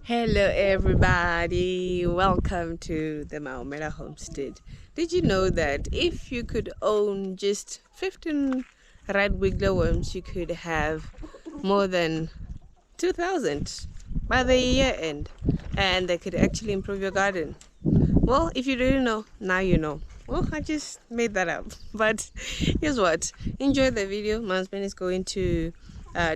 Hello, everybody. Welcome to the Maomera homestead. Did you know that if you could own just 15 red wiggler worms, you could have more than 2,000 by the year end, and they could actually improve your garden? Well, if you didn't know, now you know. Well, I just made that up. But here's what. Enjoy the video. My husband is going to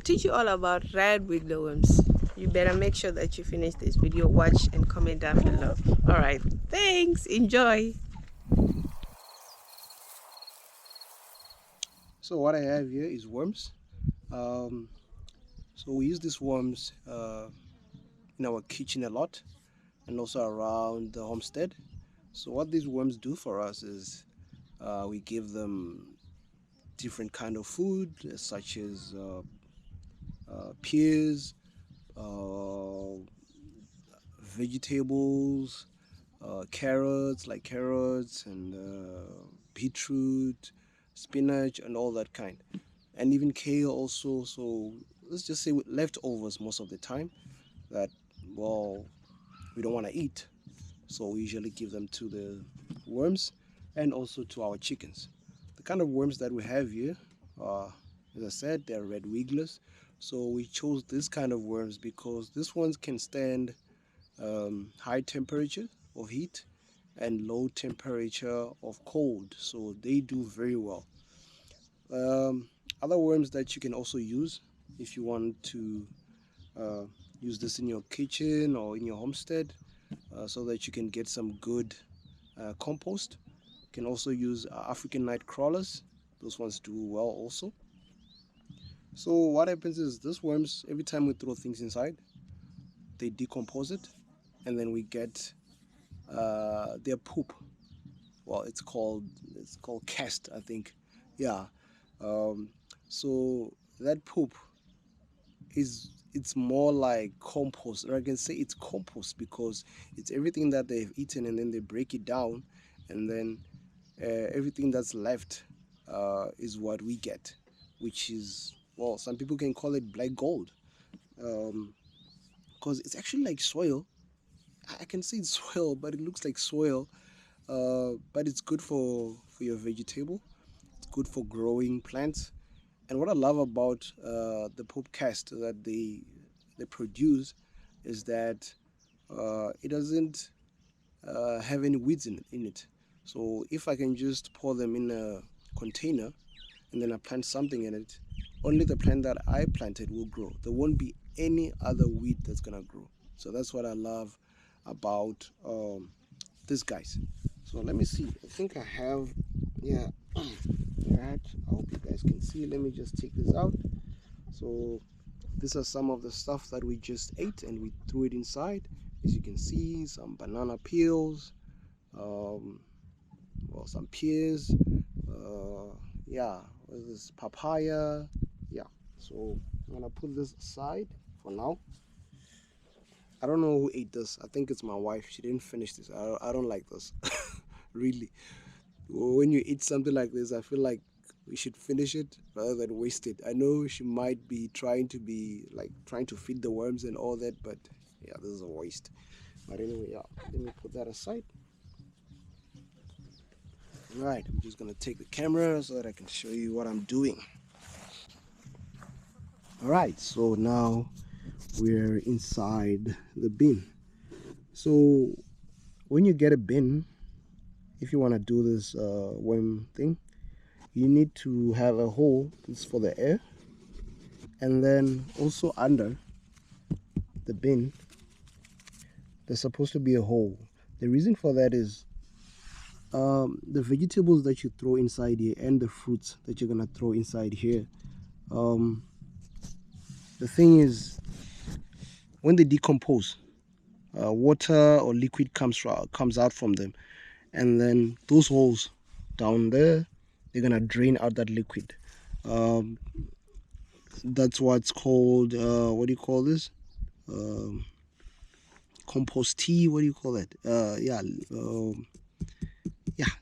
teach you all about red wiggler worms. You better make sure that you finish this video, watch and comment down below. All right. Thanks. Enjoy. So what I have here is worms. Um, so we use these worms in our kitchen a lot and also around the homestead. So what these worms do for us is we give them different kind of food such as peas, uh, vegetables, carrots and beetroot, spinach and all that kind, and even kale also. So let's just say with leftovers most of the time that, well, we don't want to eat, so we usually give them to the worms and also to our chickens. The kind of worms that we have here, as I said, they're red wigglers. So we chose this kind of worms because these ones can stand high temperature of heat and low temperature of cold, so they do very well. um, Other worms that you can also use if you want to uh, use this in your kitchen or in your homestead, so that you can get some good compost. You can also use African night crawlers. Those ones do well also. So what happens is, these worms, every time we throw things inside, they decompose it, and then we get their poop. Well, it's called cast, I think. Yeah. um, so that poop it's more like compost, or I can say it's compost, because it's everything that they've eaten and then they break it down, and then everything that's left is what we get, which is, well, some people can call it black gold, because it's actually like soil. I can say it's soil, but it looks like soil. But it's good for your vegetable. It's good for growing plants. And what I love about the poop cast that they produce is that it doesn't have any weeds in it. So if I can just pour them in a container and then I plant something in it, only the plant that I planted will grow. There won't be any other weed that's gonna grow. So that's what I love about these guys. So let me see. I think I have, yeah, that. I hope you guys can see. Let me just take this out. So these are some of the stuff that we just ate and we threw it inside. As you can see, some banana peels, um, well, some pears, yeah, what is this, papaya, yeah. So I'm gonna put this aside for now. I don't know who ate this. I think it's my wife. She didn't finish this. I don't like this. Really. When you eat something like this, I feel like we should finish it rather than waste it. I know she might be trying to feed the worms and all that, but yeah, this is a waste. But anyway, yeah, let me put that aside. All right, I'm just gonna take the camera so that I can show you what I'm doing. All right, so now we're inside the bin. So when you get a bin, if you want to do this worm thing, you need to have a hole. This is for the air, and then also under the bin there's supposed to be a hole. The reason for that is the vegetables that you throw inside here and the fruits that you're gonna throw inside here, um, the thing is, when they decompose, water or liquid comes out from them, and then those holes down there, they're gonna drain out that liquid. um, that's what's called, what do you call this, um, compost tea, what do you call it, yeah,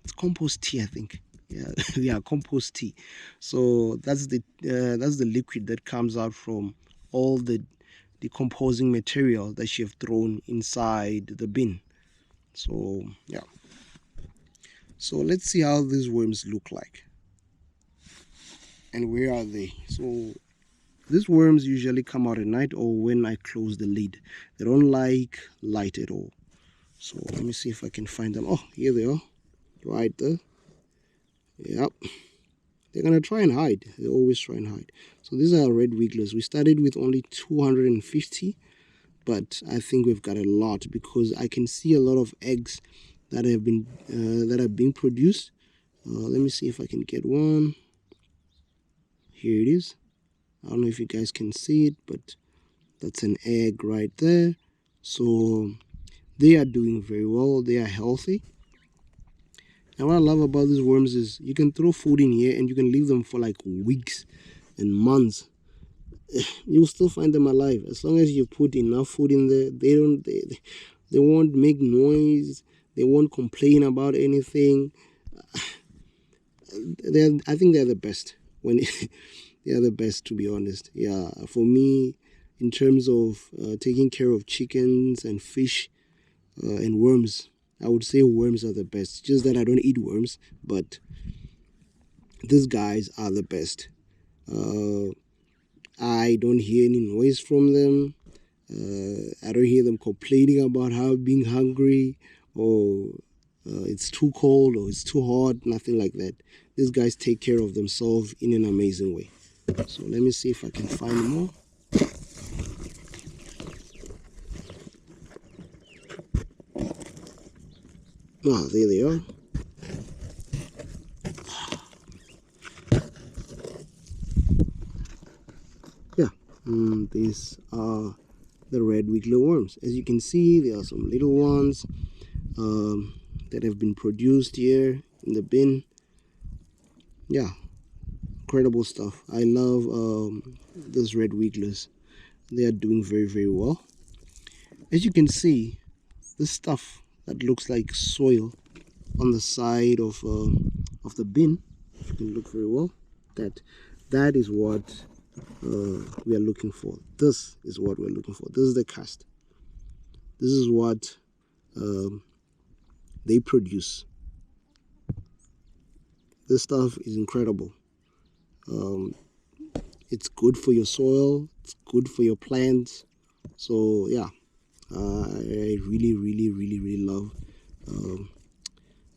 it's compost tea, I think. Yeah, yeah, compost tea. So that's the liquid that comes out from all the decomposing material that she have thrown inside the bin. So yeah, so let's see how these worms look like and where are they. So these worms usually come out at night or when I close the lid. They don't like light at all. So let me see if I can find them. Oh, here they are, right there. Yep, they're gonna try and hide. They always try and hide. So these are red wigglers. We started with only 250, but I think we've got a lot because I can see a lot of eggs that have been that are being produced. Let me see if I can get one. Here it is. I don't know if you guys can see it, but that's an egg right there. So they are doing very well. They are healthy. And what I love about these worms is you can throw food in here and you can leave them for like weeks and months. You'll still find them alive as long as you put enough food in there. They won't make noise. They won't complain about anything. I think they're the best when they are the best, to be honest. Yeah, for me, in terms of taking care of chickens and fish and worms, I would say worms are the best. Just that I don't eat worms, but these guys are the best. I don't hear any noise from them. I don't hear them complaining about how being hungry or it's too cold or it's too hot, nothing like that. These guys take care of themselves in an amazing way. So let me see if I can find more. Ah, there they are. Yeah, these are the red wiggler worms. As you can see, there are some little ones that have been produced here in the bin. Yeah, incredible stuff. I love those red wigglers. They are doing very, very well. As you can see, this stuff that looks like soil on the side of the bin, you can look very well, that is what we are looking for. This is what we're looking for. This is the cast. This is what they produce. This stuff is incredible. It's good for your soil. It's good for your plants. So yeah, I really, really, really, really love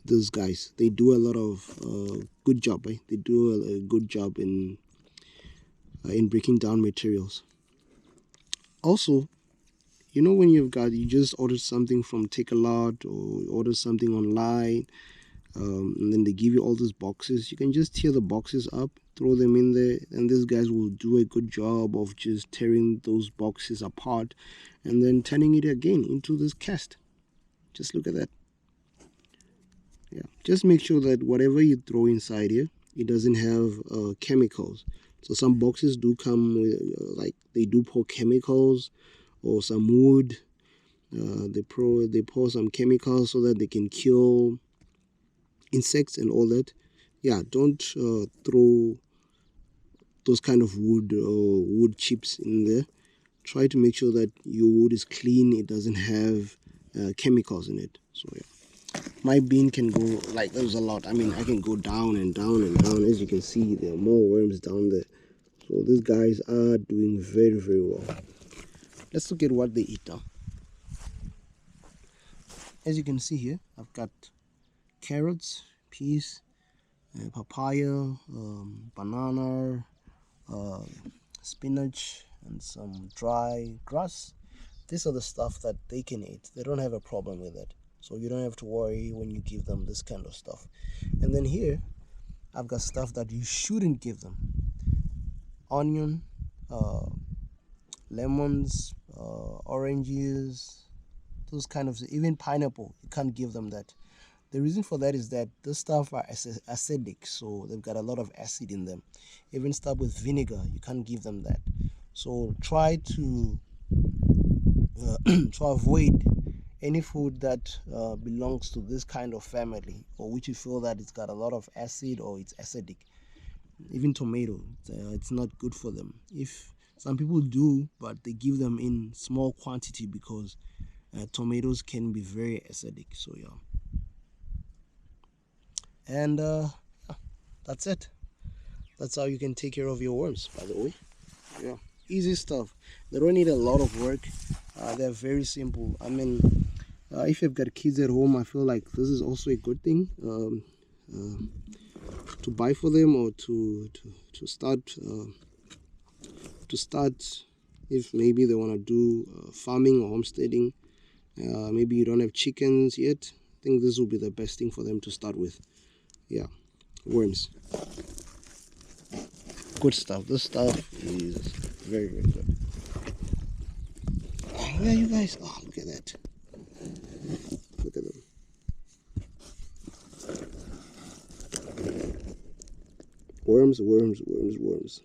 these guys. They do a lot of good job. They do a good job in breaking down materials. Also, you know, when you just order something from Take a Lot or order something online, and then they give you all these boxes. You can just tear the boxes up, throw them in there, and these guys will do a good job of just tearing those boxes apart and then turning it again into this cast. Just look at that. Yeah, just make sure that whatever you throw inside here, it doesn't have chemicals. So some boxes do come with like they do pour chemicals or some wood. They pour some chemicals so that they can kill insects and all that. Yeah, don't throw those kind of wood or wood chips in there. Try to make sure that your wood is clean. It doesn't have chemicals in it. So yeah, my bin can go like there's a lot. I mean, I can go down and down and down. As you can see, there are more worms down there. So these guys are doing very, very well. Let's look at what they eat now. As you can see here, I've got carrots, peas, papaya, banana, spinach, and some dry grass. These are the stuff that they can eat. They don't have a problem with it. So you don't have to worry when you give them this kind of stuff. And then here, I've got stuff that you shouldn't give them. Onion, lemons, oranges, those kind of, even pineapple, you can't give them that. The reason for that is that this stuff are acidic, so they've got a lot of acid in them. Even stuff with vinegar, you can't give them that. So try to avoid any food that belongs to this kind of family, or which you feel that it's got a lot of acid or it's acidic. Even tomato, it's not good for them. If Some people do, but they give them in small quantity because tomatoes can be very acidic. So yeah, and yeah, that's it. That's how you can take care of your worms, by the way. Yeah, easy stuff. They don't need a lot of work. They're very simple. I mean, if you've got kids at home, I feel like this is also a good thing to buy for them, or to start if maybe they want to do farming or homesteading. Maybe you don't have chickens yet. I think this will be the best thing for them to start with. Yeah, worms. Good stuff. This stuff is very, very good. Where are you guys? Oh, look at that. Look at them. Worms, worms, worms, worms.